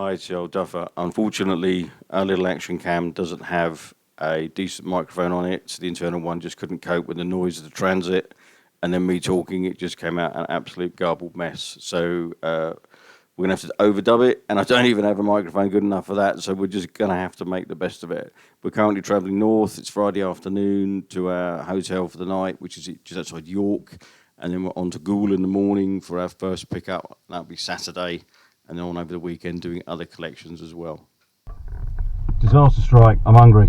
Hi, it's the old Duffer. Unfortunately, our little action cam doesn't have a decent microphone on it, so the internal one just couldn't cope with the noise of the transit, and then me talking, it just came out an absolute garbled mess. So we're going to have to overdub it, and I don't even have a microphone good enough for that, so we're just going to have to make the best of it. We're currently travelling north. It's Friday afternoon to our hotel for the night, which is just outside York, and then we're on to Goole in the morning for our first pickup. That'll be Saturday, and then on over the weekend doing other collections as well. Disaster strike, I'm hungry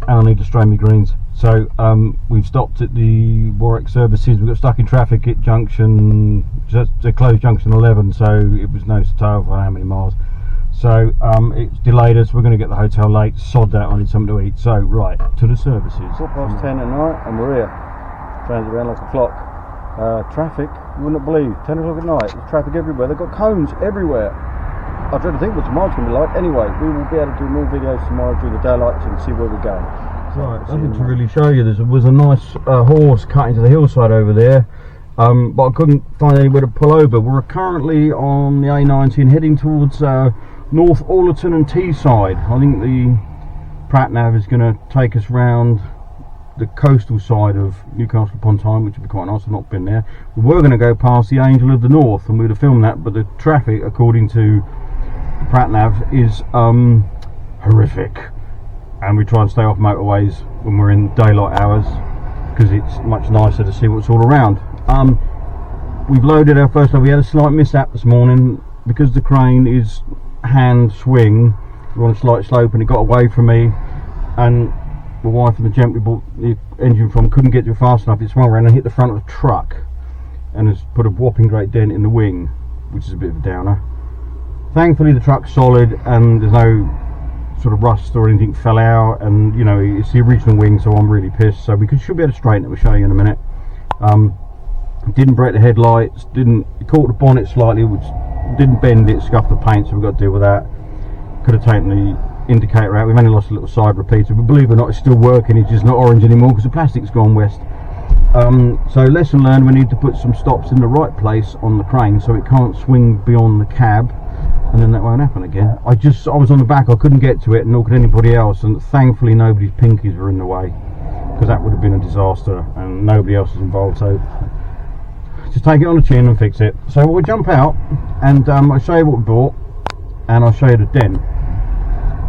and I need to strain my greens. So we've stopped at the Warwick services. We got stuck in traffic at junction, just a closed junction 11, so it was no tell for how many miles. So it's delayed us. We're going to get the hotel late. Sod that, I need something to eat. So right, to the services. 10:15 at night and we're here. Transit around like a clock. Traffic, you wouldn't believe, 10 o'clock at night, there's traffic everywhere. They've got cones everywhere. I try to think what tomorrow's going to be like. Anyway, we will be able to do more videos tomorrow during the daylight and see where we're going. Right, nothing to really show you. There was a nice horse cut into the hillside over there, but I couldn't find anywhere to pull over. We're currently on the A19 heading towards North Allerton and Teesside. I think the Prat Nav is going to take us round the coastal side of Newcastle upon Tyne, which would be quite nice. I've not been there. We were going to go past the Angel of the North and we'd have filmed that, but the traffic, according to the Prat Nav, is horrific, and we try and stay off motorways when we're in daylight hours because it's much nicer to see what's all around. We've loaded our first load. We had a slight mishap this morning because the crane is hand swing. We're on a slight slope and it got away from me, and my wife and the gent we bought the engine from couldn't get to it fast enough. It swung around and hit the front of the truck and has put a whopping great dent in the wing, which is a bit of a downer. Thankfully the truck's solid and there's no sort of rust or anything fell out, and you know, it's the original wing, so I'm really pissed. So should be able to straighten it. We'll show you in a minute. Didn't break the headlights, it caught the bonnet slightly, which didn't bend it, scuffed the paint, so we've got to deal with that. Could have taken the indicator out. We've only lost a little side repeater, but believe it or not, it's still working. It's just not orange anymore because the plastic's gone west. So lesson learned, we need to put some stops in the right place on the crane so it can't swing beyond the cab, and then that won't happen again. I was on the back, I couldn't get to it, nor could anybody else, and thankfully nobody's pinkies were in the way, because that would have been a disaster and nobody else is involved. So just take it on the chin and fix it. So we'll jump out and I'll show you what we bought and I'll show you the dent.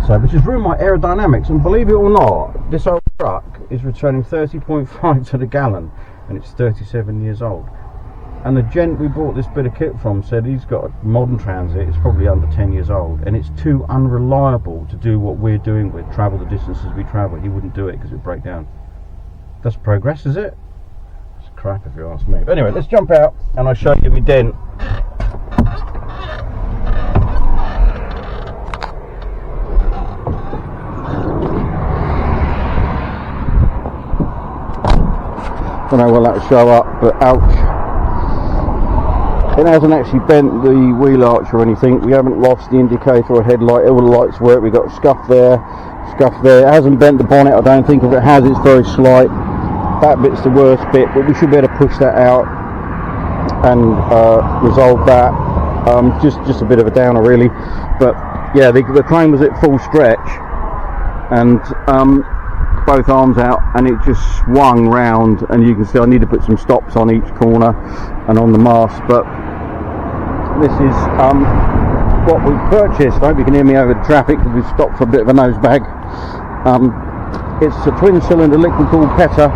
So, which has ruined my aerodynamics, and believe it or not, this old truck is returning 30.5 to the gallon and it's 37 years old. And the gent we bought this bit of kit from said he's got a modern Transit, it's probably under 10 years old, and it's too unreliable to do what we're doing with, travel the distances we travel. He wouldn't do it because it would break down. That's progress, is it? It's crap if you ask me. But anyway, let's jump out and I'll show you my dent. I don't know will that show up, but ouch. It hasn't actually bent the wheel arch or anything. We haven't lost the indicator or headlight. All the lights work. We've got scuff there, scuff there. It hasn't bent the bonnet, I don't think. If it has, it's very slight. That bit's the worst bit, but we should be able to push that out and resolve that. Just a bit of a downer really, but yeah, the crane was at full stretch and both arms out, and it just swung round, and you can see I need to put some stops on each corner and on the mast. But this is what we purchased. I hope you can hear me over the traffic because we've stopped for a bit of a nosebag. It's a twin cylinder liquid cooled Petta.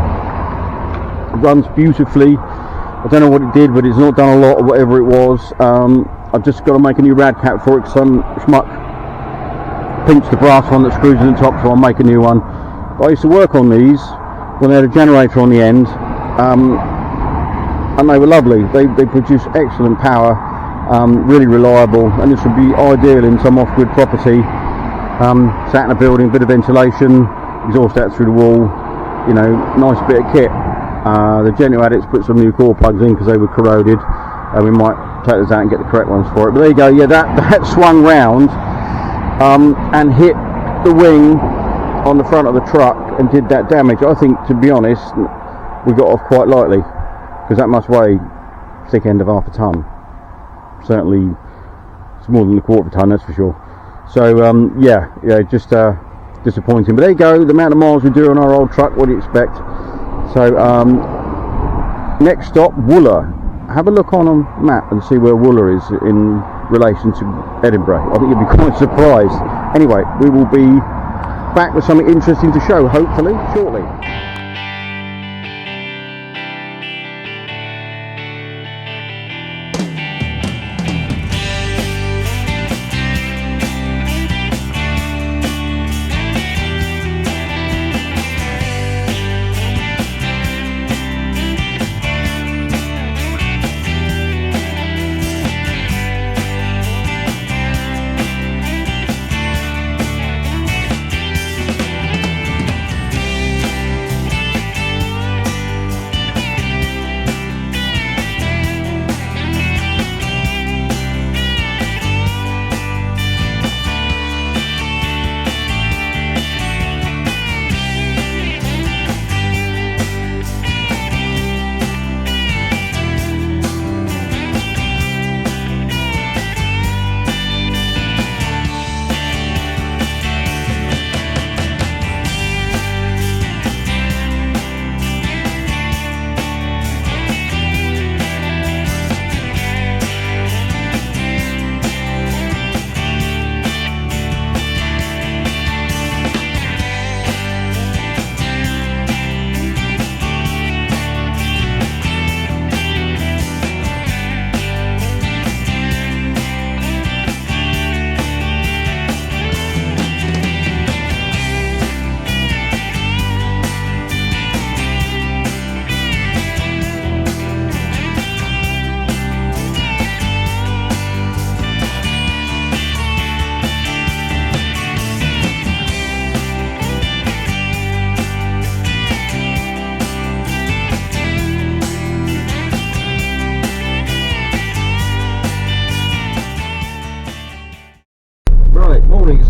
It runs beautifully. I don't know what it did, but it's not done a lot or whatever it was. I've just got to make a new rad cap for it because some schmuck pinched the brass one that screws in the top, so I'll make a new one. But I used to work on these when they had a generator on the end, and they were lovely. They produce excellent power, really reliable, and this would be ideal in some off-grid property. Sat in a building, bit of ventilation, exhaust out through the wall, you know, nice bit of kit. The gent who had it's put some new core plugs in because they were corroded, and we might take those out and get the correct ones for it. But there you go. Yeah, that swung round and hit the wing on the front of the truck and did that damage. I think, to be honest, we got off quite lightly because that must weigh thick end of half a ton. Certainly it's more than a quarter of a ton, that's for sure. So yeah, just disappointing. But there you go, the amount of miles we do on our old truck. What do you expect? So next stop, Wooler. Have a look on a map and see where Wooler is in relation to Edinburgh. I think you'll be quite surprised. Anyway, we will be back with something interesting to show, hopefully, shortly.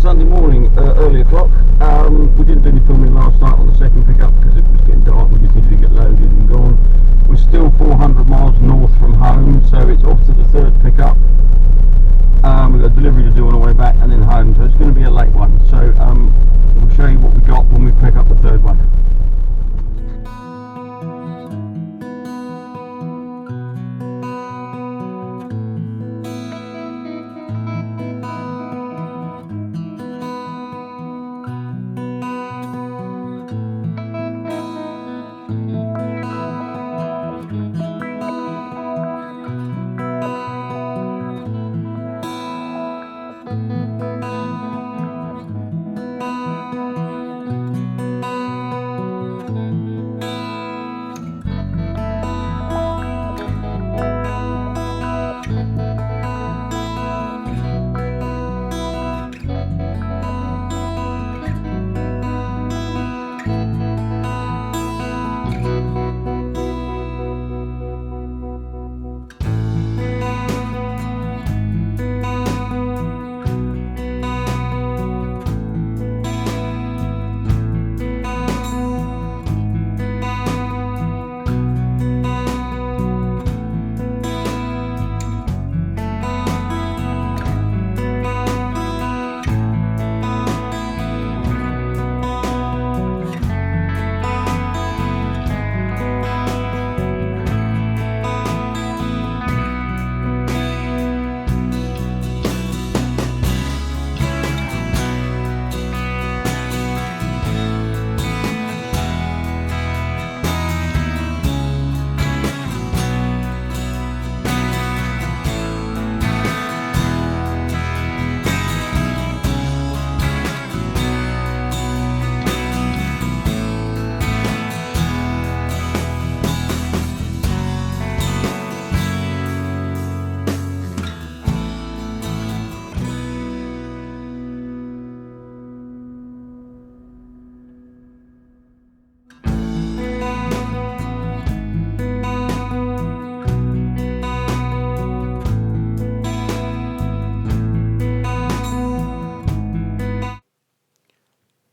Sunday morning, early o'clock. We didn't do any filming last night on the second pickup because it was getting dark. We just needed to get loaded and gone. We're still 400 miles north from home, so it's off to the third pickup. We've got a delivery to do on the way back and then home, so it's going to be a late one. So we'll show you what we got when we pick up the third one.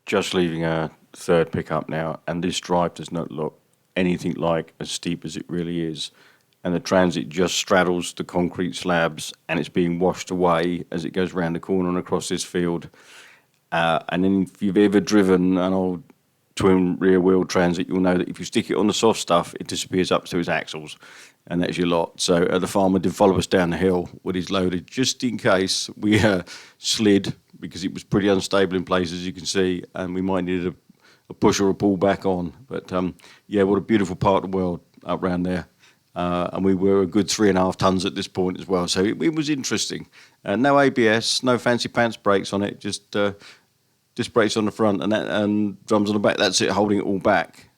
Just leaving a third pickup now, and this drive does not look anything like as steep as it really is. and the Transit just straddles the concrete slabs, and it's being washed away as it goes round the corner and across this field. And then if you've ever driven an old twin rear wheel Transit, you'll know that if you stick it on the soft stuff, it disappears up to its axles, and that's your lot. So the farmer did follow us down the hill with his loader, just in case we slid, because it was pretty unstable in places, as you can see, and we might need a push or a pull back on. But yeah, what a beautiful part of the world up around there. And we were a good 3.5 tons at this point as well, so it was interesting. No ABS, no fancy pants brakes on it, just disc brakes on the front and drums on the back. That's it, holding it all back.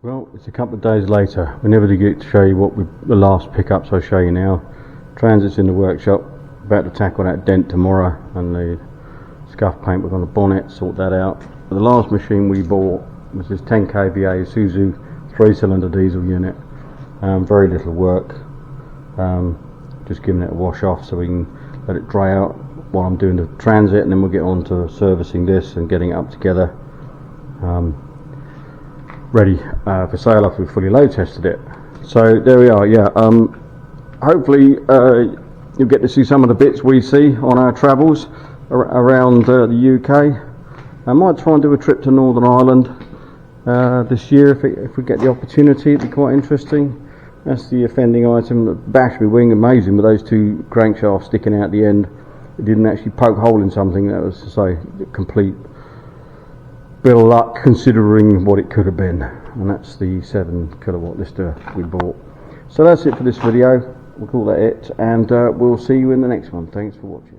Well, it's a couple of days later. We never did get to show you the last pickups I'll show you now. Transit's in the workshop, about to tackle that dent tomorrow, and the scuff paint we're on the bonnet, sort that out. But the last machine we bought was this 10 kVA Isuzu 3-cylinder diesel unit. Very little work, just giving it a wash off so we can let it dry out while I'm doing the Transit, and then we'll get on to servicing this and getting it up together. Ready for sale after we fully load tested it. So there we are. Yeah, hopefully you'll get to see some of the bits we see on our travels around the UK. I might try and do a trip to Northern Ireland this year if we get the opportunity. It'd be quite interesting. That's the offending item. The Bashby wing, amazing, with those two crankshafts sticking out the end. It didn't actually poke a hole in something. That was, to say, complete bit of luck considering what it could have been. And that's the 7 kilowatt lister we bought. So that's it for this video. We'll call that it, and we'll see you in the next one. Thanks for watching.